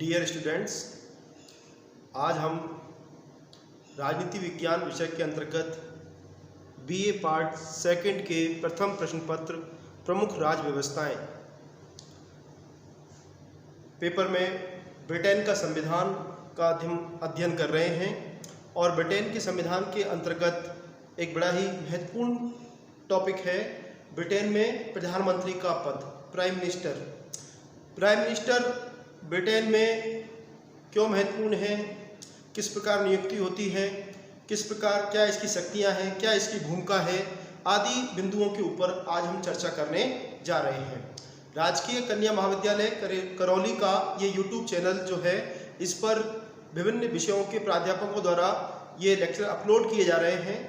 Dear students, आज हम राजनीति विज्ञान विषय के अंतर्गत बीए पार्ट सेकंड के प्रथम प्रश्न पत्र प्रमुख राज्य व्यवस्थाएं पेपर में ब्रिटेन का संविधान का अध्ययन कर रहे हैं। और ब्रिटेन के संविधान के अंतर्गत एक बड़ा ही महत्वपूर्ण टॉपिक है ब्रिटेन में प्रधानमंत्री का पद, प्राइम मिनिस्टर ब्रिटेन में क्यों महत्वपूर्ण है, किस प्रकार नियुक्ति होती है, किस प्रकार क्या इसकी शक्तियां हैं, क्या इसकी भूमिका है, आदि बिंदुओं के ऊपर आज हम चर्चा करने जा रहे हैं। राजकीय कन्या महाविद्यालय करौली का ये यूट्यूब चैनल जो है, इस पर विभिन्न विषयों के प्राध्यापकों द्वारा ये लेक्चर अपलोड किए जा रहे हैं।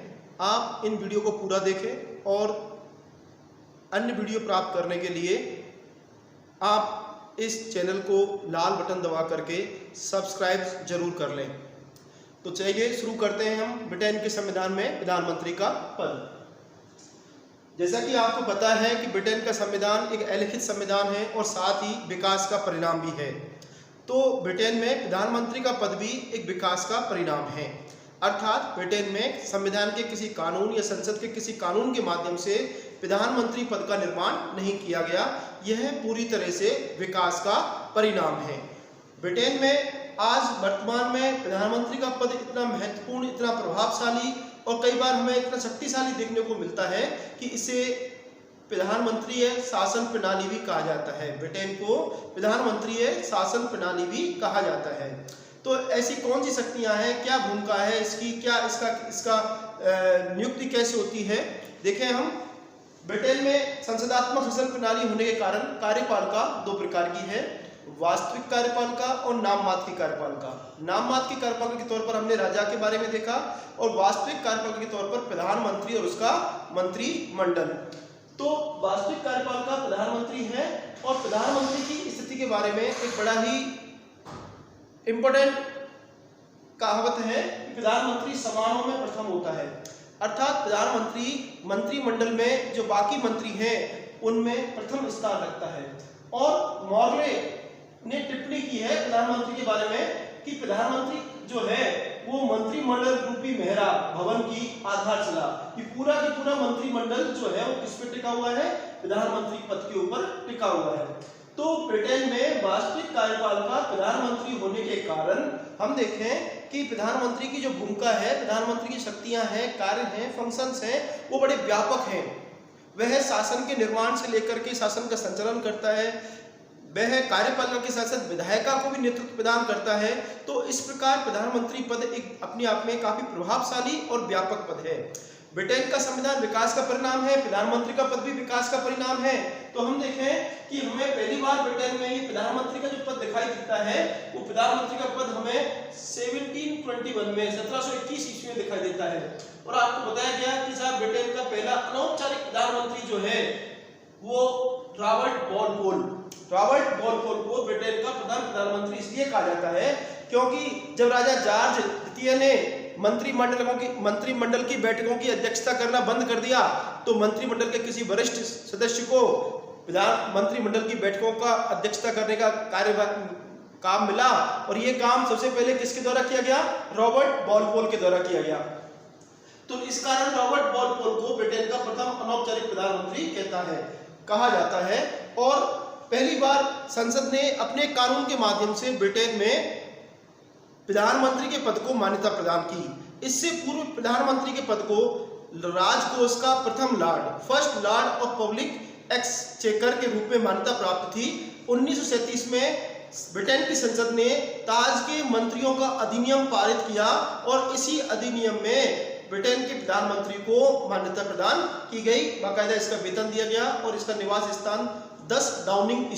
आप इन वीडियो को पूरा देखें और अन्य वीडियो प्राप्त करने के लिए आप इस चैनल को लाल बटन दबा करके सब्सक्राइब जरूर कर लें। तो चलिए शुरू करते हैं हम ब्रिटेन के संविधान में प्रधानमंत्री का पद। जैसा कि आपको पता है कि ब्रिटेन का संविधान एक अलिखित संविधान है और साथ ही विकास का परिणाम भी है। तो ब्रिटेन में प्रधानमंत्री का पद भी एक विकास का परिणाम है, अर्थात ब्रिटेन में संविधान के किसी कानून या संसद के किसी कानून के माध्यम से प्रधानमंत्री पद का निर्माण नहीं किया गया। यह पूरी तरह से विकास का परिणाम है। ब्रिटेन में आज वर्तमान में प्रधानमंत्री का पद इतना महत्वपूर्ण, इतना प्रभावशाली और कई बार हमें इतना शक्तिशाली देखने को मिलता है कि इसे प्रधानमंत्रीय शासन प्रणाली भी कहा जाता है। ब्रिटेन को प्रधानमंत्रीय शासन प्रणाली भी कहा जाता है। तो ऐसी कौन सी शक्तियां हैं, क्या भूमिका है इसकी, क्या इसका नियुक्ति कैसे होती है। देखें, हम ब्रिटेन में संसदात्मक शासन प्रणाली होने के कारण कार्यपालिका दो प्रकार की है, वास्तविक कार्यपालिका और नाम मात्र की कार्यपालिका। नाम मात्र की कार्यपालिका के तौर पर हमने राजा के बारे में देखा और वास्तविक कार्यपालिका के तौर पर प्रधानमंत्री और उसका मंत्रिमंडल। तो वास्तविक कार्यपालिका प्रधानमंत्री है और प्रधानमंत्री की स्थिति के बारे में एक बड़ा ही इंपॉर्टेंट कहावत है कि प्रधानमंत्री समानों में प्रथम होता है, अर्थात प्रधानमंत्री मंत्रिमंडल में जो बाकी मंत्री हैं उनमें प्रथम स्थान रखता है। और मॉर्ले ने टिप्पणी की है प्रधानमंत्री के बारे में कि प्रधानमंत्री जो है वो मंत्रिमंडल रूपी मेहरा भवन की आधारशिला, कि पूरा मंत्रिमंडल जो है वो किस पे टिका हुआ है, प्रधानमंत्री पद के ऊपर टिका हुआ है। तो ब्रिटेन में वास्तविक कार्यपालिका प्रधानमंत्री होने के कारण हम देखें कि प्रधानमंत्री की जो भूमिका है, प्रधानमंत्री की शक्तियां हैं, कार्य हैं, फंक्शंस हैं, वो बड़े व्यापक हैं। वह शासन के निर्माण से लेकर के शासन का संचालन करता है, वह कार्यपालिका के साथ साथ विधायिका को भी नेतृत्व प्रदान करता है। तो इस प्रकार प्रधानमंत्री पद एक अपने आप में काफी प्रभावशाली और व्यापक पद है। ब्रिटेन का संविधान विकास का परिणाम है, प्रधानमंत्री का पद भी विकास का परिणाम है। तो हम देखें कि हमें पहली बार ब्रिटेन में ही प्रधानमंत्री का जो पद दिखाई देता है, वो प्रधानमंत्री का पद हमें 1721 में 1721 ईस्वी में दिखाई देता है। और आपको बताया गया कि साहब ब्रिटेन का पहला अनौपचारिक प्रधानमंत्री जो है वो रॉबर्ट वॉलपोल को ब्रिटेन का प्रधानमंत्री इसलिए कहा जाता है क्योंकि जब राजा जॉर्ज द्वितीय ने मंत्रिमंडल की बैठकों की अध्यक्षता करना बंद कर दिया, तो मंत्रिमंडल के किसी वरिष्ठ सदस्य को मंत्रिमंडल की बैठकों का अध्यक्षता करने का काम मिला और ये काम सबसे पहले किसके द्वारा किया गया, रॉबर्ट वॉलपोल के द्वारा किया गया। तो इस कारण रॉबर्ट वॉलपोल को ब्रिटेन का प्रथम अनौपचारिक प्रधानमंत्री कहा जाता है। और पहली बार संसद ने अपने कानून के माध्यम से ब्रिटेन में प्रधानमंत्री के पद को मान्यता प्रदान की। इससे पूर्व प्रधानमंत्री के पद को राजकोष का प्रथम Lord, first Lord of public exchequer के रूप में मान्यता प्राप्त थी। 1937 में ब्रिटेन की संसद ने ताज के मंत्रियों का अधिनियम पारित किया और इसी अधिनियम में ब्रिटेन के प्रधानमंत्री को मान्यता प्रदान की गई, बाकायदा इसका वेतन दिया गया और इसका निवास स्थान 10 डाउनिंग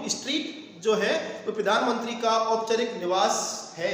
स्ट्रीट जो है वो प्रधानमंत्री का औपचारिक निवास है।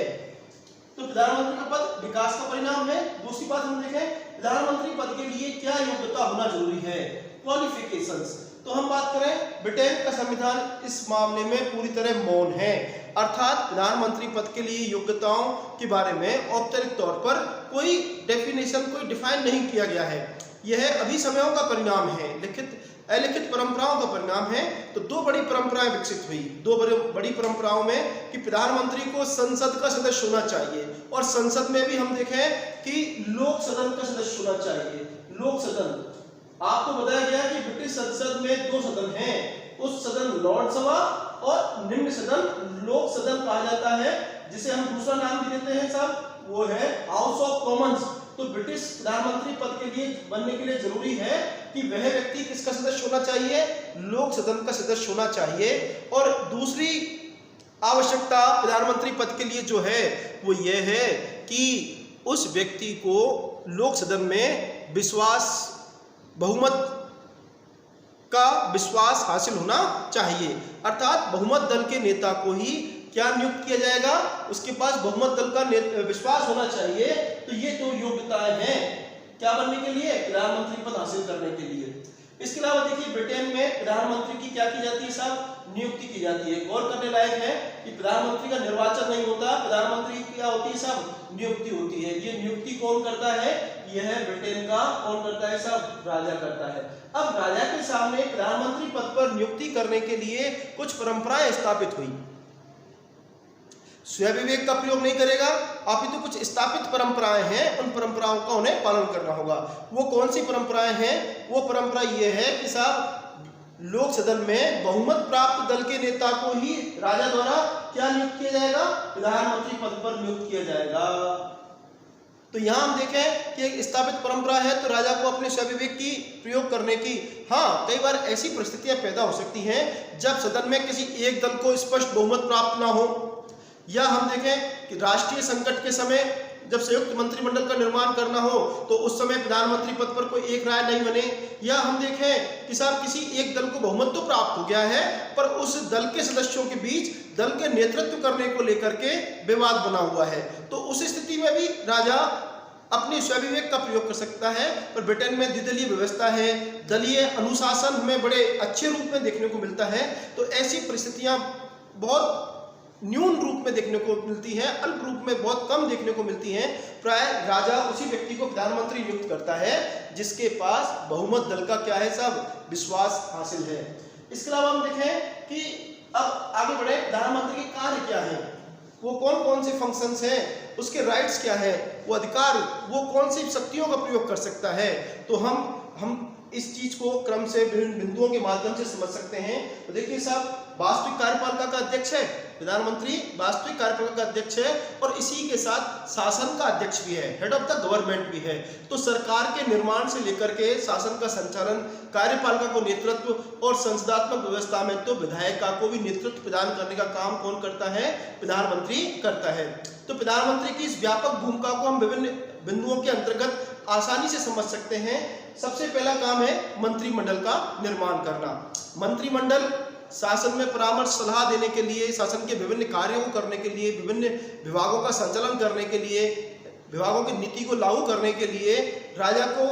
तो प्रधानमंत्री का पद विकास का परिणाम है। दूसरी बात हम देखें, प्रधानमंत्री पद के लिए क्या योग्यता होना जरूरी है, क्वालिफिकेशंस। तो हम बात करें, ब्रिटेन का संविधान इस मामले में पूरी तरह मौन है, अर्थात प्रधानमंत्री पद के लिए योग्यताओं के बारे में औपचारिक तौर पर कोई डेफिनेशन, कोई डिफाइन नहीं किया गया है। यह अभी समयों का परिणाम है, लिखित अलिखित परंपराओं का परिणाम है। तो दो बड़ी परंपराएं विकसित हुई, दो बड़ी परंपराओं में कि प्रधानमंत्री को संसद का सदस्य होना चाहिए, और संसद में भी हम देखें कि लोक सदन का सदस्य होना चाहिए। लोक सदन, आपको बताया गया कि ब्रिटिश संसद में दो सदन हैं, उस सदन लॉर्ड सभा और निम्न सदन लोक सदन कहा जाता है, जिसे हम दूसरा नाम भी देते हैं साहब, वो है हाउस ऑफ कॉमन्स। तो ब्रिटिश प्रधानमंत्री पद के लिए बनने के लिए जरूरी है कि वह व्यक्ति किसका सदस्य होना चाहिए, लोक सदन का सदस्य होना चाहिए। और दूसरी आवश्यकता प्रधानमंत्री पद के लिए जो है वो ये है कि उस व्यक्ति को लोक सदन में बहुमत का विश्वास हासिल होना चाहिए, अर्थात बहुमत दल के नेता को ही क्या नियुक्त किया जाएगा, उसके पास बहुमत दल का विश्वास होना चाहिए। तो ये दो योग्यताएं हैं क्या बनने के लिए, प्रधानमंत्री पद हासिल करने के लिए। इसके अलावा देखिए ब्रिटेन में प्रधानमंत्री की क्या की जाती है साहब, नियुक्ति की जाती है। गौर करने लायक है कि प्रधानमंत्री का निर्वाचन नहीं होता, प्रधानमंत्री की क्या होती है साहब, नियुक्ति होती है। ये नियुक्ति कौन करता है, यह ब्रिटेन का कौन करता है साहब, राजा करता है। अब राजा के सामने प्रधानमंत्री पद पर नियुक्ति करने के लिए कुछ परंपराएं स्थापित हुई। स्वयं विवेक का प्रयोग नहीं करेगा, अपितु कुछ स्थापित परंपराएं हैं, उन परंपराओं का उन्हें पालन करना होगा। वो कौन सी परंपराएं हैं, वो परंपरा ये है कि साहब लोक सदन में बहुमत प्राप्त दल के नेता को ही राजा द्वारा क्या नियुक्त किया जाएगा, प्रधानमंत्री पद पर नियुक्त किया जाएगा। तो यहां हम देखें कि एक स्थापित परंपरा है, तो राजा को अपने स्वयं विवेक की प्रयोग करने की, हाँ कई बार ऐसी परिस्थितियां पैदा हो सकती हैं जब सदन में किसी एक दल को स्पष्ट बहुमत प्राप्त ना हो, या हम देखें कि राष्ट्रीय संकट के समय जब संयुक्त मंत्रिमंडल का निर्माण करना हो तो उस समय प्रधानमंत्री पद पर कोई एक राय नहीं बने, या हम देखें कि साहब किसी एक दल को बहुमत तो प्राप्त हो गया है पर उस दल के सदस्यों के बीच दल के नेतृत्व करने को लेकर के विवाद बना हुआ है, तो उस स्थिति में भी राजा अपने स्वविवेक का प्रयोग कर सकता है। पर ब्रिटेन में द्विदलीय व्यवस्था है, दलीय अनुशासन हमें बड़े अच्छे रूप में देखने को मिलता है, तो ऐसी परिस्थितियां बहुत न्यून रूप में देखने को मिलती है, अल्प रूप में बहुत कम देखने को मिलती हैं। प्राय राजा उसी व्यक्ति को प्रधानमंत्री नियुक्त करता है जिसके पास बहुमत दल का क्या है सब विश्वास हासिल है। इसके अलावा हम देखें कि अब आगे बढ़े, प्रधानमंत्री के कार्य क्या है, वो कौन कौन से फंक्शंस हैं, उसके राइट्स क्या है, वो अधिकार, वो कौन सी शक्तियों का प्रयोग कर सकता है। तो हम इस चीज को क्रम से विभिन्न बिंदुओं के माध्यम से समझ सकते हैं। तो देखिए साहब, वास्तविक कार्यपालिका का अध्यक्ष है प्रधानमंत्री, वास्तविक कार्यपालिका का अध्यक्ष है, और इसी के साथ शासन का अध्यक्ष भी है, हेड ऑफ द गवर्नमेंट भी है। तो सरकार के निर्माण से लेकर के शासन का संचालन, कार्यपालिका को नेतृत्व, और संसदात्मक व्यवस्था में तो विधायिका को भी नेतृत्व प्रदान करने का काम कौन करता है, प्रधानमंत्री करता है। तो प्रधानमंत्री की इस व्यापक भूमिका को हम विभिन्न बिंदुओं के अंतर्गत आसानी से समझ सकते हैं। सबसे पहला काम है मंत्रिमंडल का निर्माण करना। मंत्रिमंडल शासन में परामर्श सलाह देने के लिए, शासन के विभिन्न कार्यों को करने के लिए, विभिन्न विभागों का संचालन करने के लिए, विभागों की नीति को लागू करने के लिए राजा को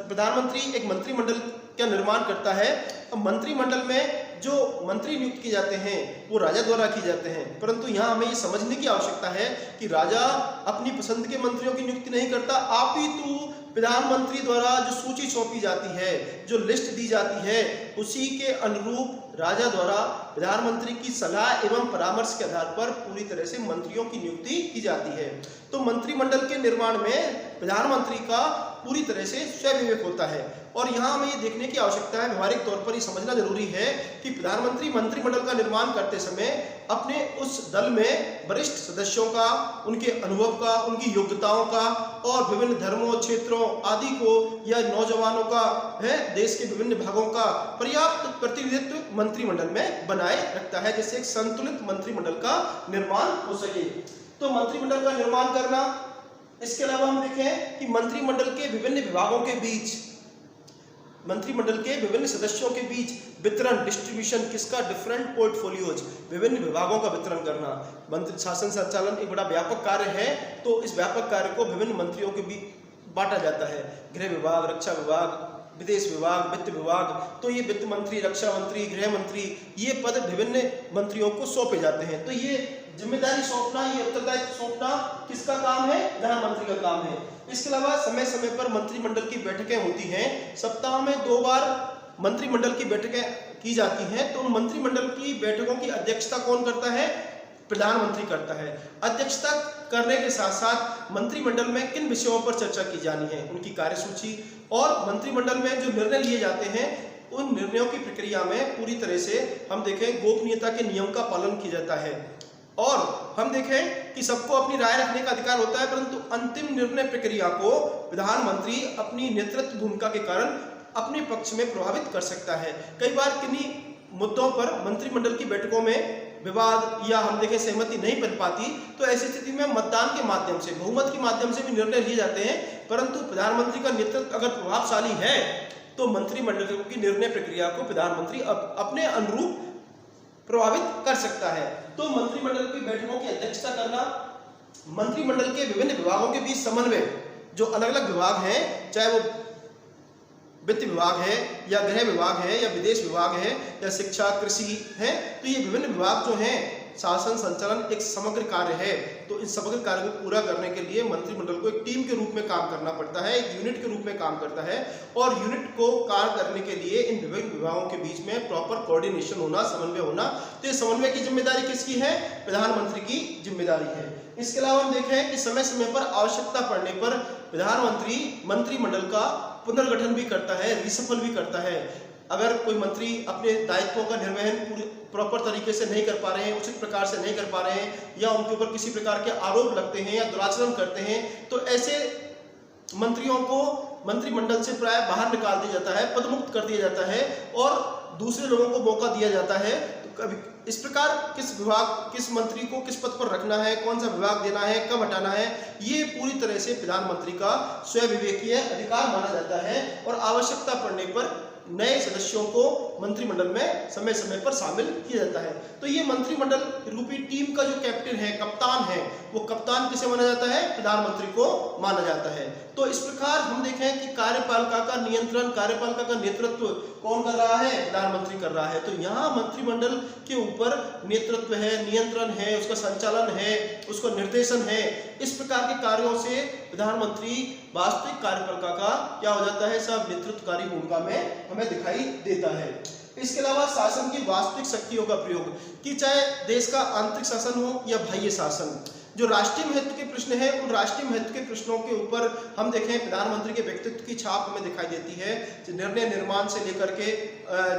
प्रधानमंत्री एक मंत्रिमंडल का निर्माण करता है। अब मंत्रिमंडल में जो मंत्री नियुक्त किए जाते हैं वो राजा द्वारा किए जाते हैं, परंतु यहाँ हमें ये समझने की आवश्यकता है कि राजा अपनी पसंद के मंत्रियों की नियुक्ति नहीं करता, अपितु प्रधानमंत्री द्वारा जो सूची सौंपी जाती है, जो लिस्ट दी जाती है, उसी के अनुरूप राजा द्वारा प्रधानमंत्री की सलाह एवं परामर्श के आधार पर पूरी तरह से मंत्रियों की नियुक्ति की जाती है। तो मंत्रिमंडल के निर्माण में प्रधानमंत्री का पूरी तरह से स्वविवेक होता है। और यहाँ हमें ये देखने की आवश्यकता है, व्यवहारिक तौर पर ये समझना जरूरी है कि प्रधानमंत्री मंत्रिमंडल का निर्माण करते समय अपने उस दल में वरिष्ठ सदस्यों का, उनके अनुभव का, उनकी योग्यताओं का, और विभिन्न धर्मों, क्षेत्रों आदि को, या नौजवानों का है, देश के विभिन्न भागों का पर्याप्त प्रतिनिधित्व मंत्रिमंडल में बनाए रखता है, जिससे एक संतुलित मंत्रिमंडल का निर्माण हो सके। तो मंत्रिमंडल का निर्माण करना। इसके अलावा हम देखें कि मंत्रिमंडल के विभिन्न विभागों के बीच, मंत्रिमंडल के विभिन्न सदस्यों के बीच वितरण, डिस्ट्रीब्यूशन किसका, डिफरेंट पोर्टफोलियोज, विभिन्न विभागों का वितरण करना। मंत्री शासन संचालन एक बड़ा व्यापक कार्य है, तो इस व्यापक कार्य को विभिन्न मंत्रियों के बीच बांटा जाता है। गृह विभाग, रक्षा विभाग, विदेश विभाग, वित्त विभाग, तो ये वित्त मंत्री, रक्षा मंत्री, गृह मंत्री, ये पद विभिन्न मंत्रियों को सौंपे जाते हैं। तो ये जिम्मेदारी सौंपना, ये उत्तरदायित्व सौंपना किसका काम है? प्रधानमंत्री का काम है। इसके अलावा समय समय पर मंत्रिमंडल की बैठकें होती हैं, सप्ताह में 2 बार मंत्रिमंडल की बैठकें की जाती हैं। तो उन मंत्रिमंडल की बैठकों की अध्यक्षता कौन करता है? प्रधानमंत्री करता है। अध्यक्षता करने के साथ साथ मंत्रिमंडल में किन विषयों पर चर्चा की जानी है, उनकी कार्यसूची और मंत्रिमंडल में जो निर्णय लिए जाते हैं उन निर्णयों की प्रक्रिया में पूरी तरह से हम देखें गोपनीयता के नियम का पालन किया जाता है। और हम देखें कि सबको अपनी राय रखने का अधिकार होता है, परंतु अंतिम निर्णय प्रक्रिया को प्रधानमंत्री अपनी नेतृत्व भूमिका के कारण अपने पक्ष में प्रभावित कर सकता है। कई बार किन्हीं मुद्दों पर मंत्रिमंडल की बैठकों में विवाद या हम देखें सहमति नहीं बन पाती, तो ऐसी स्थिति में मतदान के माध्यम से, बहुमत के माध्यम से भी निर्णय लिए जाते हैं। परंतु प्रधानमंत्री का नेतृत्व अगर प्रभावशाली है तो मंत्रिमंडल की निर्णय प्रक्रिया को प्रधानमंत्री अपने अनुरूप प्रभावित कर सकता है। तो मंत्रिमंडल की बैठकों की अध्यक्षता करना, मंत्रिमंडल के विभिन्न विभागों के बीच समन्वय, जो अलग अलग विभाग हैं, चाहे वो वित्त विभाग है या गृह विभाग है या विदेश विभाग है या शिक्षा कृषि है, तो ये विभिन्न विभाग जो हैं शासन संचालन एक समग्र कार्य है। तो इस समग्र कार्य को पूरा करने के लिए मंत्रिमंडल को एक टीम के रूप में काम करना पड़ता है, एक यूनिट के रूप में काम करता है। और यूनिट को कार्य करने के लिए इन विभिन्न विभागों के बीच में प्रॉपर कोऑर्डिनेशन होना, समन्वय होना। तो ये समन्वय की जिम्मेदारी किसकी है? प्रधानमंत्री की जिम्मेदारी है। इसके अलावा हम देखें कि समय समय पर आवश्यकता पड़ने पर प्रधानमंत्री मंत्रिमंडल का पुनर्गठन भी करता है, रिसफल भी करता है। अगर कोई मंत्री अपने दायित्वों का निर्वहन पूरी प्रॉपर तरीके से नहीं कर पा रहे हैं, उचित प्रकार से नहीं कर पा रहे हैं, या उनके ऊपर किसी प्रकार के आरोप लगते हैं या दुराचरण करते हैं, तो ऐसे मंत्रियों को मंत्रिमंडल से प्राय बाहर निकाल दिया जाता है, पदमुक्त कर दिया जाता है और दूसरे लोगों को मौका दिया जाता है। तो कभी इस प्रकार किस विभाग, किस मंत्री को किस पद पर रखना है, कौन सा विभाग देना है, कब हटाना है, ये पूरी तरह से प्रधानमंत्री का स्वविवेकीय अधिकार माना जाता है। और आवश्यकता पड़ने पर नए सदस्यों को मंत्रिमंडल में समय समय पर शामिल किया जाता है। तो ये मंत्रिमंडल रूपी टीम का जो कैप्टन है, कप्तान है, वो कप्तान किसे माना जाता है? प्रधानमंत्री को माना जाता है। तो इस प्रकार हम देखें कि कार्यपालिका का नियंत्रण, कार्यपालिका का नेतृत्व कौन कर रहा है? प्रधानमंत्री कर रहा है। तो यहाँ मंत्रिमंडल के ऊपर नेतृत्व है, नियंत्रण है, उसका संचालन है, उसको निर्देशन है। इस प्रकार के कार्यों से प्रधानमंत्री वास्तविक कार्यपालिका का क्या हो जाता है? सब नेतृत्वकारी भूमिका में हमें दिखाई देता है। इसके अलावा शासन की वास्तविक शक्तियों का प्रयोग, कि चाहे देश का आंतरिक शासन हो या बाह्य शासन, जो राष्ट्रीय महत्व के प्रश्न है, उन राष्ट्रीय महत्व के प्रश्नों के ऊपर हम देखें प्रधानमंत्री के व्यक्तित्व की छाप हमें दिखाई देती है। निर्णय निर्माण से लेकर के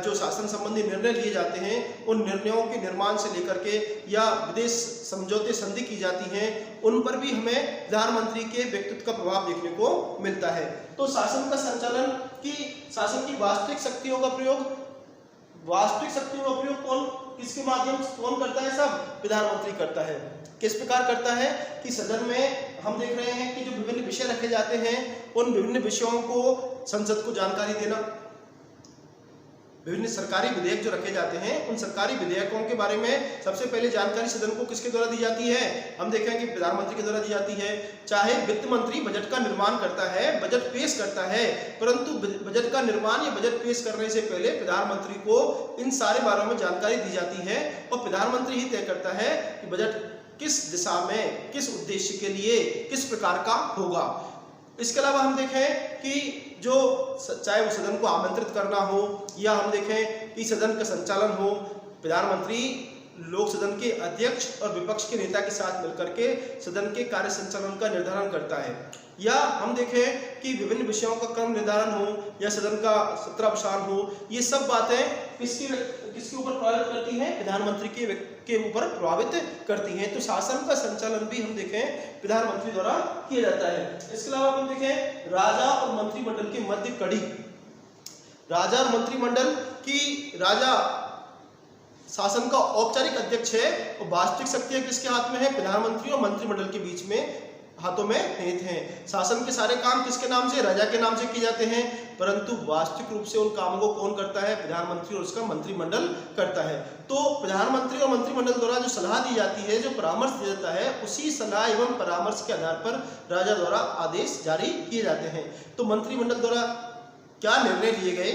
जो शासन संबंधी निर्णय लिए जाते हैं, उन निर्णयों के निर्माण से लेकर के या विदेश समझौते संधि की जाती हैं, उन पर भी हमें प्रधानमंत्री के व्यक्तित्व का प्रभाव देखने को मिलता है। तो शासन का संचालन की, शासन की वास्तविक शक्तियों का प्रयोग, वास्तविक शक्तियों का प्रयोग कौन, किसके माध्यम से कौन करता है? सब प्रधानमंत्री करता है। किस प्रकार करता है कि सदन में हम देख रहे हैं कि जो विभिन्न विषय रखे जाते हैं, उन विभिन्न विषयों को संसद को जानकारी देना, विभिन्न सरकारी विधेयक जो रखे जाते हैं, उन सरकारी विधेयकों के बारे में सबसे पहले जानकारी सदन को किसके द्वारा दी जाती है? हम देखें कि प्रधानमंत्री के द्वारा दी जाती है। चाहे वित्त मंत्री बजट का निर्माण करता है, बजट पेश करता है, परंतु बजट का निर्माण या बजट पेश करने से पहले प्रधानमंत्री को इन सारे बारों में जानकारी दी जाती है और प्रधानमंत्री ही तय करता है कि बजट किस दिशा में, किस उद्देश्य के लिए, किस प्रकार का होगा। इसके अलावा हम देखें कि जो चाहे वो सदन को आमंत्रित करना हो या हम देखें कि सदन का संचालन हो, प्रधानमंत्री लोक सदन के अध्यक्ष और विपक्ष के नेता के साथ मिलकर के सदन के कार्य संचालन का निर्धारण करता है। या हम देखें कि विभिन्न विषयों का क्रम निर्धारण हो या सदन का सत्रावसान हो, ये सब बातें किसके ऊपर प्रभावित करती हैं? प्रधानमंत्री के ऊपर प्रभावित करती हैं। तो शासन का संचालन भी हम देखें प्रधानमंत्री द्वारा किया जाता है। इसके अलावा हम देखें राजा और मंत्रिमंडल की मध्य कड़ी, राजा और मंत्रिमंडल की, राजा शासन का औपचारिक अध्यक्ष है और वास्तविक शक्तियां किसके हाथ में है? प्रधानमंत्री और मंत्रिमंडल के बीच में हाथों में निहित हैं। शासन के सारे काम किसके नाम से? राजा के नाम से किए जाते हैं, परंतु वास्तविक रूप से उन कामों को कौन करता है? प्रधानमंत्री और उसका मंत्रिमंडल करता है। तो प्रधानमंत्री और मंत्रिमंडल द्वारा जो सलाह दी जाती है, जो परामर्श दिया जाता है, उसी सलाह एवं परामर्श के आधार पर राजा द्वारा आदेश जारी किए जाते हैं। तो मंत्रिमंडल द्वारा क्या निर्णय लिए गए,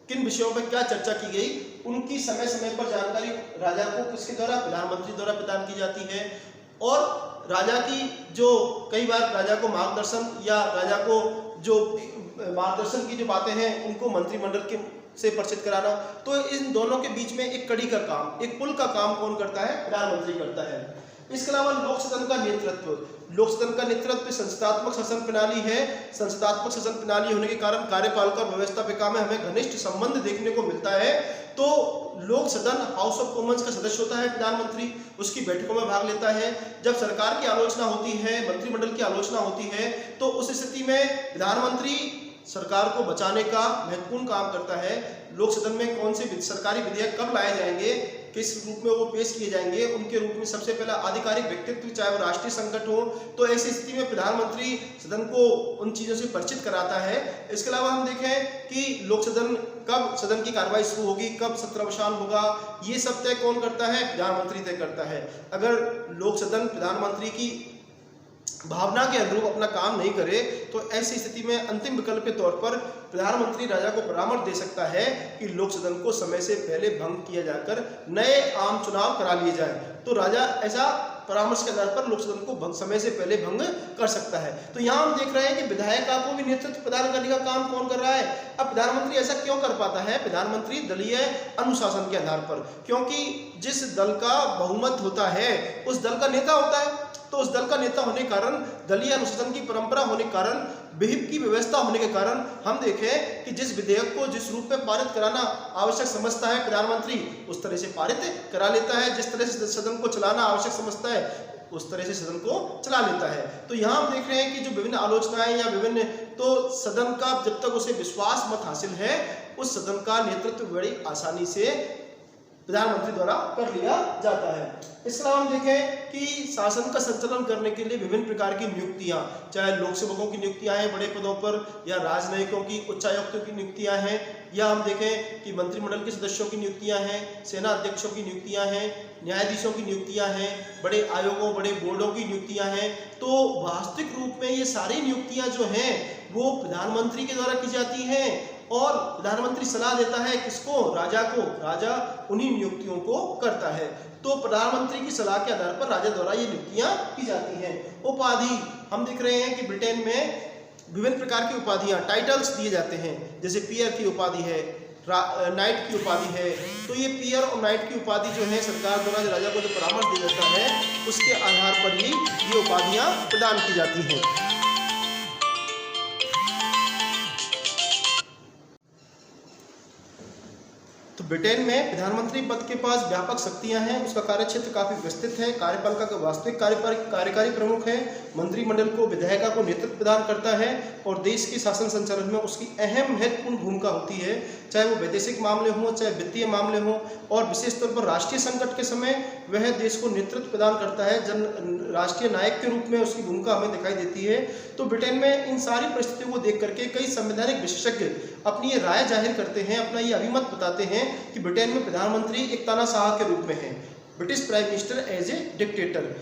किन विषयों पर क्या चर्चा की गई, उनकी समय समय पर जानकारी राजा को किसके द्वारा, प्रधानमंत्री द्वारा प्रदान की जाती है। और राजा की जो कई बार राजा को मार्गदर्शन या राजा को जो मार्गदर्शन की जो बातें हैं उनको मंत्रिमंडल के से परिचित कराना, तो इन दोनों के बीच में एक कड़ी का काम, एक पुल का काम कौन करता है, प्रधानमंत्री करता है। इसके अलावा लोक सदन का नेतृत्व, लोक सदन का नेतृत्व संसदात्मक शासन प्रणाली है। संसदात्मक शासन प्रणाली होने के कारण कार्यपालिका और व्यवस्थापिका में हमें घनिष्ठ संबंध देखने को मिलता है। तो लोक सदन हाउस ऑफ कॉमन्स का सदस्य होता है प्रधानमंत्री, उसकी बैठकों में भाग लेता है। जब सरकार की आलोचना होती है, मंत्रिमंडल की आलोचना होती है, तो उस स्थिति में प्रधानमंत्री सरकार को बचाने का महत्वपूर्ण काम करता है। लोक सदन में कौन से सरकारी विधेयक कब लाए जाएंगे, किस रूप में वो पेश किए जाएंगे, उनके रूप में सबसे पहला आधिकारिक व्यक्तित्व, चाहे वो राष्ट्रीय संकट हो, तो ऐसी स्थिति में प्रधानमंत्री सदन को उन चीज़ों से परिचित कराता है। इसके अलावा हम देखें कि लोक सदन कब सदन की कार्रवाई शुरू होगी, कब सत्रावसान होगा, ये सब तय कौन करता है, प्रधानमंत्री तय करता है। अगर लोक सदन प्रधानमंत्री की भावना के अनुरूप अपना काम नहीं करे तो ऐसी स्थिति में अंतिम विकल्प के तौर पर प्रधानमंत्री राजा को परामर्श दे सकता है कि लोक सदन को समय से पहले भंग किया जाकर नए आम चुनाव करा लिए जाए। तो राजा ऐसा परामर्श के आधार पर लोक सदन को समय से पहले भंग कर सकता है। तो यहाँ हम देख रहे हैं कि विधायिका को भी नेतृत्व प्रदान करने का काम कौन कर रहा है। अब प्रधानमंत्री ऐसा क्यों कर पाता है, प्रधानमंत्री दलीय अनुशासन के आधार पर, क्योंकि जिस दल का बहुमत होता है उस दल का नेता होता है। तो उस दल का नेता होने के कारण, दलीय अनुशासन की परंपरा होने के कारण, विहिप की व्यवस्था होने के कारण हम देखें कि जिस विधेयक को जिस रूप में पारित कराना आवश्यक समझता है प्रधानमंत्री, उस तरह से पारित करा लेता है। जिस तरह से सदन को चलाना आवश्यक समझता है उस तरह से सदन को चला लेता है। तो यहाँ हम देख रहे हैं कि जो विभिन्न आलोचनाएं या विभिन्न, तो सदन का जब तक उसे विश्वास मत हासिल है, उस सदन का नेतृत्व बड़ी आसानी से प्रधानमंत्री द्वारा कर लिया जाता है। इसके अलावा हम देखें कि शासन का संचालन करने के लिए विभिन्न प्रकार की नियुक्तियां, चाहे लोक सेवकों की नियुक्तियां हैं बड़े पदों पर, या राजनयिकों की, उच्चायुक्तों की नियुक्तियां हैं, या हम देखें कि मंत्रिमंडल के सदस्यों की नियुक्तियां हैं, सेना अध्यक्षों की नियुक्तियां हैं, न्यायाधीशों की नियुक्तियां हैं, बड़े आयोगों, बड़े बोर्डों की नियुक्तियां हैं। तो वास्तविक रूप में ये सारी नियुक्तियां जो हैं वो प्रधानमंत्री के द्वारा की जाती हैं और प्रधानमंत्री सलाह देता है किसको, राजा को। राजा उन्हीं नियुक्तियों को करता है। तो प्रधानमंत्री की सलाह के आधार पर राजा द्वारा ये नियुक्तियां की जाती हैं। उपाधि हम देख रहे हैं कि ब्रिटेन में विभिन्न प्रकार की उपाधियां, टाइटल्स दिए जाते हैं, जैसे पियर की उपाधि है, नाइट की उपाधि है। तो ये पियर और नाइट की उपाधि जो है सरकार द्वारा राजा को जो परामर्श दिया जाता है उसके आधार पर ही ये उपाधियां प्रदान की जाती हैं। तो ब्रिटेन में प्रधानमंत्री पद के पास व्यापक शक्तियां हैं, उसका कार्यक्षेत्र काफी विस्तृत है। कार्यपालिका का वास्तविक कार्यकारी प्रमुख है, मंत्रिमंडल को, विधायिका को नेतृत्व प्रदान करता है और देश के शासन संचालन में उसकी अहम महत्वपूर्ण भूमिका होती है, चाहे वो वैदेशिक मामले हों, चाहे वित्तीय मामले हों, और विशेष तौर पर राष्ट्रीय संकट के समय वह देश को नेतृत्व प्रदान करता है। राष्ट्रीय नायक के रूप में उसकी भूमिका हमें दिखाई देती है। तो ब्रिटेन में इन सारी परिस्थितियों को देख करके कई संवैधानिक विशेषज्ञ अपनी ये राय जाहिर करते हैं, अपना ये अभिमत बताते हैं कि ब्रिटेन में प्रधानमंत्री एक तानाशाह के रूप में है, British prime minister as a dictator.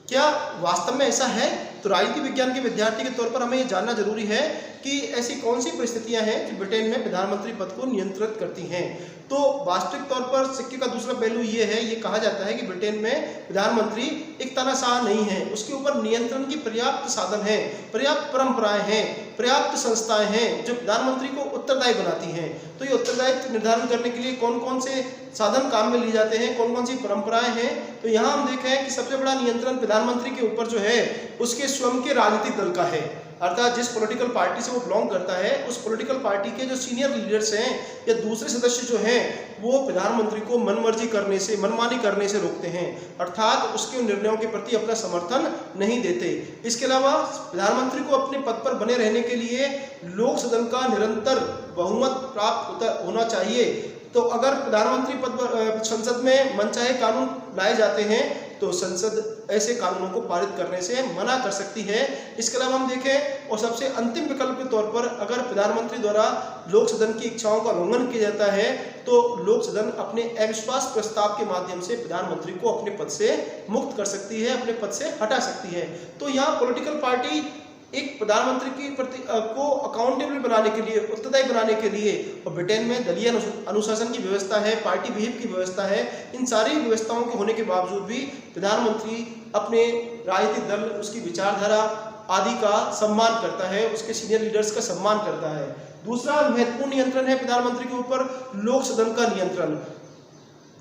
क्या वास्तव में ऐसा है? तो राजनीति विज्ञान के विद्यार्थी के तौर पर हमें ये जानना जरूरी है कि ऐसी कौन सी परिस्थितियां हैं जो ब्रिटेन में प्रधानमंत्री पद को नियंत्रित करती हैं। तो वास्तविक तौर पर सिक्के का दूसरा पहलू ये है, ये कहा जाता है कि ब्रिटेन में प्रधानमंत्री एक तानाशाह नहीं है, उसके ऊपर नियंत्रण की पर्याप्त साधन है, पर्याप्त परंपराएं हैं, पर्याप्त संस्थाएं हैं जो प्रधानमंत्री को उत्तरदायी बनाती हैं। तो ये उत्तरदायित्व निर्धारण करने के लिए कौन कौन से साधन काम में लिए जाते हैं, कौन कौन सी परंपराएं हैं। तो यहाँ हम देखें कि सबसे बड़ा नियंत्रण प्रधानमंत्री के ऊपर जो है उसके स्वयं के राजनीतिक दल का है, अर्थात जिस पॉलिटिकल पार्टी से वो बिलोंग करता है उस पॉलिटिकल पार्टी के जो सीनियर लीडर्स हैं या दूसरे सदस्य जो हैं वो प्रधानमंत्री को मनमर्जी करने से, मनमानी करने से रोकते हैं, अर्थात उसके निर्णयों के प्रति अपना समर्थन नहीं देते। इसके अलावा प्रधानमंत्री को अपने पद पर बने रहने के लिए लोक सदन का निरंतर बहुमत प्राप्त होना चाहिए। तो अगर प्रधानमंत्री पद पर संसद में मनचाहे कानून लाए जाते हैं तो संसद ऐसे कानूनों को पारित करने से मना कर सकती है। इसके अलावा हम देखें और सबसे अंतिम विकल्प के तौर पर अगर प्रधानमंत्री द्वारा लोक सदन की इच्छाओं का उल्लंघन किया जाता है तो लोक सदन अपने अविश्वास प्रस्ताव के माध्यम से प्रधानमंत्री को अपने पद से मुक्त कर सकती है, अपने पद से हटा सकती है। तो यहाँ पॉलिटिकल पार्टी एक प्रधानमंत्री की प्रति को अकाउंटेबल बनाने के लिए, उत्तरदायी बनाने के लिए, और ब्रिटेन में दलीय अनुशासन की व्यवस्था है, पार्टी विहिप की व्यवस्था है। इन सारी व्यवस्थाओं के होने के बावजूद भी प्रधानमंत्री अपने राजनीतिक दल, उसकी विचारधारा आदि का सम्मान करता है, उसके सीनियर लीडर्स का सम्मान करता है। दूसरा महत्वपूर्ण नियंत्रण है प्रधानमंत्री के ऊपर लोक सदन का नियंत्रण।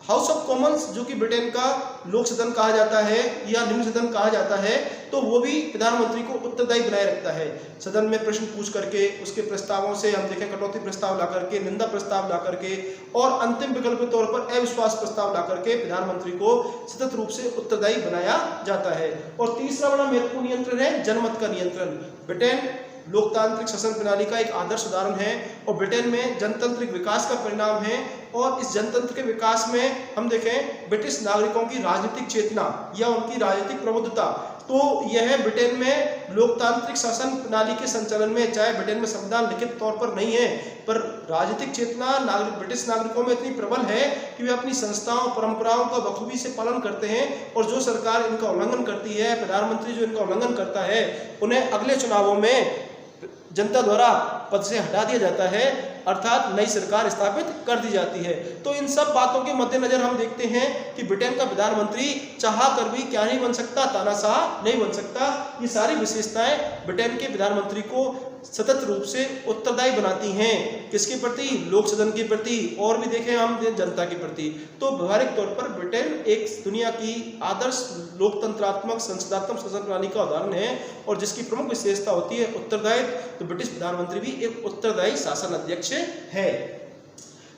हाउस ऑफ कॉमन्स, जो कि ब्रिटेन का लोक सदन कहा जाता है या निम्न सदन कहा जाता है, तो वो भी प्रधानमंत्री को उत्तरदायी बनाए रखता है। सदन में प्रश्न पूछ करके, उसके प्रस्तावों से हम देखें कटौती प्रस्ताव ला करके, निंदा प्रस्ताव ला करके, और अंतिम विकल्प के तौर पर अविश्वास प्रस्ताव ला करके प्रधानमंत्री को सतत रूप से उत्तरदायी बनाया जाता है। और तीसरा बड़ा महत्वपूर्ण नियंत्रण है जनमत का नियंत्रण। ब्रिटेन लोकतांत्रिक शासन प्रणाली का एक आदर्श उदाहरण है और ब्रिटेन में जनतांत्रिक विकास का परिणाम है। और इस जनतंत्र के विकास में हम देखें ब्रिटिश नागरिकों की राजनीतिक चेतना या उनकी राजनीतिक प्रबुद्धता, तो यह ब्रिटेन में लोकतांत्रिक शासन प्रणाली के संचालन में, चाहे ब्रिटेन में संविधान लिखित तौर पर नहीं है, पर राजनीतिक चेतना ब्रिटिश नागरिकों में इतनी प्रबल है कि वे अपनी संस्थाओं, परंपराओं का बखूबी से पालन करते हैं। और जो सरकार इनका उल्लंघन करती है, प्रधानमंत्री जो इनका उल्लंघन करता है, उन्हें अगले चुनावों में जनता द्वारा पद से हटा दिया जाता है, अर्थात नई सरकार स्थापित कर दी जाती है। तो इन सब बातों के मद्देनजर हम देखते हैं कि ब्रिटेन का प्रधानमंत्री चाह कर भी क्या नहीं बन सकता, तानाशाह नहीं बन सकता। ये सारी विशेषताएं ब्रिटेन के प्रधानमंत्री को सतत रूप से उत्तरदायी बनाती हैं। किसके प्रति? लोक सदन के प्रति, और भी देखें हम जनता के प्रति। तो व्यवहारिक तौर पर ब्रिटेन एक दुनिया की आदर्श लोकतंत्रात्मक संसदात्मक शासन प्रणाली का उदाहरण है और जिसकी प्रमुख विशेषता होती है उत्तरदायित्व। तो ब्रिटिश प्रधानमंत्री भी एक उत्तरदायी शासन अध्यक्ष है।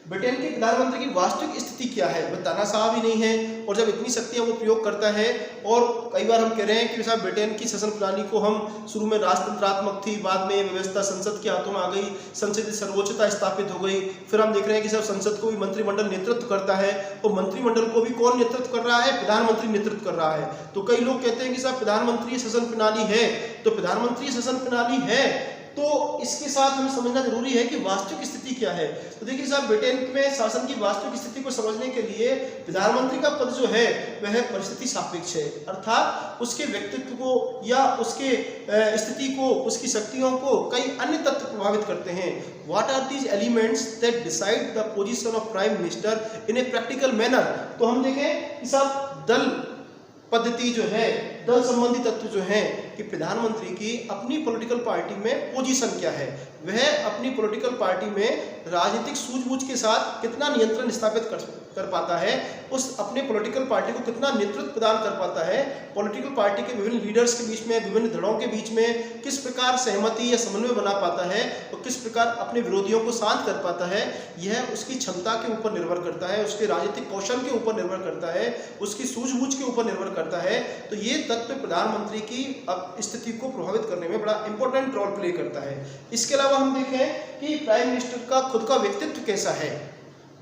ब्रिटेन के प्रधानमंत्री की वास्तविक स्थिति क्या है? वह तानाशाह भी नहीं है, और जब इतनी शक्तियां वो प्रयोग करता है, और कई बार हम कह रहे हैं कि साहब ब्रिटेन की शासन प्रणाली को हम शुरू में राजतंत्रात्मक थी, बाद में व्यवस्था संसद के हाथों में आ गई, संसदीय सर्वोच्चता स्थापित हो गई। फिर हम देख रहे हैं कि साहब संसद को भी मंत्रिमंडल नेतृत्व करता है, और मंत्रिमंडल को भी कौन नेतृत्व कर रहा है? प्रधानमंत्री नेतृत्व कर रहा है। तो कई लोग कहते हैं कि साहब प्रधानमंत्री शासन प्रणाली है, तो प्रधानमंत्री शासन प्रणाली है, तो इसके साथ हमें समझना जरूरी है कि वास्तविक स्थिति क्या है। तो देखिए साहब, ब्रिटेन में शासन की वास्तविक स्थिति को समझने के लिए प्रधानमंत्री का पद जो है वह परिस्थिति सापेक्ष है, अर्थात उसके व्यक्तित्व को या उसके स्थिति को, उसकी शक्तियों को कई अन्य तत्व प्रभावित करते हैं। What are these elements that decide the position of prime minister in a practical manner. तो हम देखें कि साहब दल पद्धति जो है, दल संबंधी तत्व जो है कि प्रधानमंत्री की अपनी पॉलिटिकल पार्टी में पोजीशन क्या है, वह अपनी पॉलिटिकल पार्टी में राजनीतिक सूझबूझ के साथ कितना नियंत्रण स्थापित कर पाता है, उस अपने पॉलिटिकल पार्टी को कितना नेतृत्व प्रदान कर पाता है, पॉलिटिकल पार्टी के विभिन्न लीडर्स के बीच में, विभिन्न धड़ों के बीच में किस प्रकार सहमति या समन्वय बना पाता है और किस प्रकार अपने विरोधियों को शांत कर पाता है, यह उसकी क्षमता के ऊपर निर्भर करता है, उसके राजनीतिक कौशल के ऊपर निर्भर करता है, उसकी सूझबूझ के ऊपर निर्भर करता है। तो ये तत्व प्रधानमंत्री की स्थिति को प्रभावित करने में बड़ा इंपॉर्टेंट रोल प्ले करता है। इसके अलावा हम देखें कि प्राइम मिनिस्टर का खुद का व्यक्तित्व कैसा है।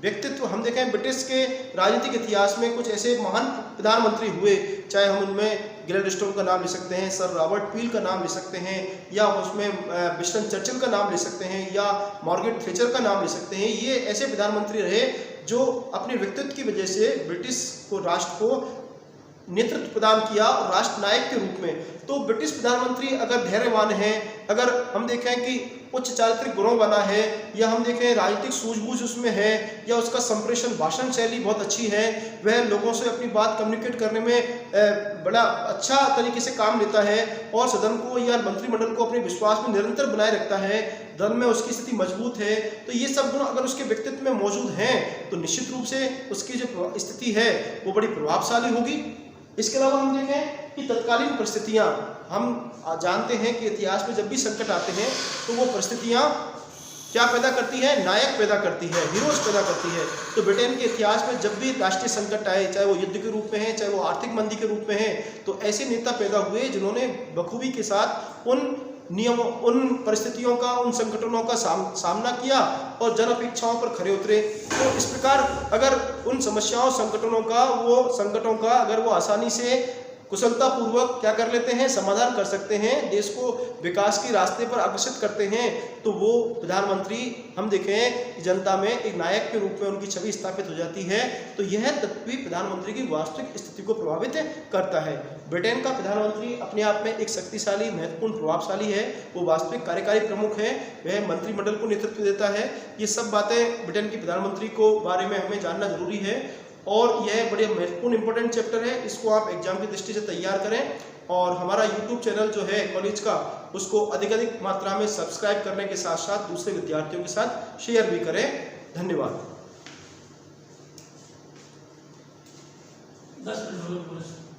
व्यक्तित्व हम देखें ब्रिटिश के राजनीतिक इतिहास में कुछ ऐसे महान प्रधानमंत्री हुए, चाहे हम उनमें ग्लैडस्टोन का नाम ले सकते हैं, सर रॉबर्ट पील का नाम ले सकते हैं, या उसमें विंस्टन चर्चिल का नाम ले सकते हैं, या मार्गरेट थैचर का नाम ले सकते हैं। ये ऐसे प्रधानमंत्री रहे जो अपने व्यक्तित्व की वजह से ब्रिटिश को, राष्ट्र को नेतृत्व प्रदान किया राष्ट्र नायक के रूप में। तो ब्रिटिश प्रधानमंत्री अगर धैर्यवान है, अगर हम देखें कि उच्च चारित्रिक गुणों वाला है, या हम देखें राजनीतिक सूझबूझ उसमें है, या उसका संप्रेषण भाषण शैली बहुत अच्छी है, वह लोगों से अपनी बात कम्युनिकेट करने में बड़ा अच्छा तरीके से काम लेता है और सदन को या मंत्रिमंडल को अपने विश्वास में निरंतर बनाए रखता है, दल में उसकी स्थिति मजबूत है, तो ये सब गुण अगर उसके व्यक्तित्व में मौजूद हैं तो निश्चित रूप से उसकी जो स्थिति है वो बड़ी प्रभावशाली होगी। इसके अलावा हम देखें कि तत्कालीन परिस्थितियां, हम जानते हैं कि इतिहास में जब भी संकट आते हैं तो वो परिस्थितियां क्या पैदा करती है? नायक पैदा करती है, हीरोज पैदा करती है। तो ब्रिटेन के इतिहास में जब भी राष्ट्रीय संकट आए, चाहे वो युद्ध के रूप में है, चाहे वो आर्थिक मंदी के रूप में है, तो ऐसे नेता पैदा हुए जिन्होंने बखूबी के साथ उन नियमों, उन परिस्थितियों का, उन संगठनों का सामना किया और जन अपेक्षाओं पर खरे उतरे। तो इस प्रकार अगर उन समस्याओं, संगठनों का अगर वो आसानी से कुशलतापूर्वक क्या कर लेते हैं, समाधान कर सकते हैं, देश को विकास के रास्ते पर अग्रसर करते हैं, तो वो प्रधानमंत्री हम देखें जनता में एक नायक के रूप में उनकी छवि स्थापित हो जाती है। तो यह तत्व भी प्रधानमंत्री की वास्तविक स्थिति को प्रभावित करता है। ब्रिटेन का प्रधानमंत्री अपने आप में एक शक्तिशाली, महत्वपूर्ण, प्रभावशाली है। वो वास्तविक कार्यकारी प्रमुख है, वह मंत्रिमंडल को नेतृत्व देता है। ये सब बातें ब्रिटेन के प्रधानमंत्री को बारे में हमें जानना जरूरी है और यह बड़े महत्वपूर्ण इंपॉर्टेंट चैप्टर है। इसको आप एग्जाम की दृष्टि से तैयार करें और हमारा यूट्यूब चैनल जो है कॉलेज का, उसको अधिक मात्रा में सब्सक्राइब करने के साथ साथ दूसरे विद्यार्थियों के साथ शेयर भी करें। धन्यवाद। 10 मिनट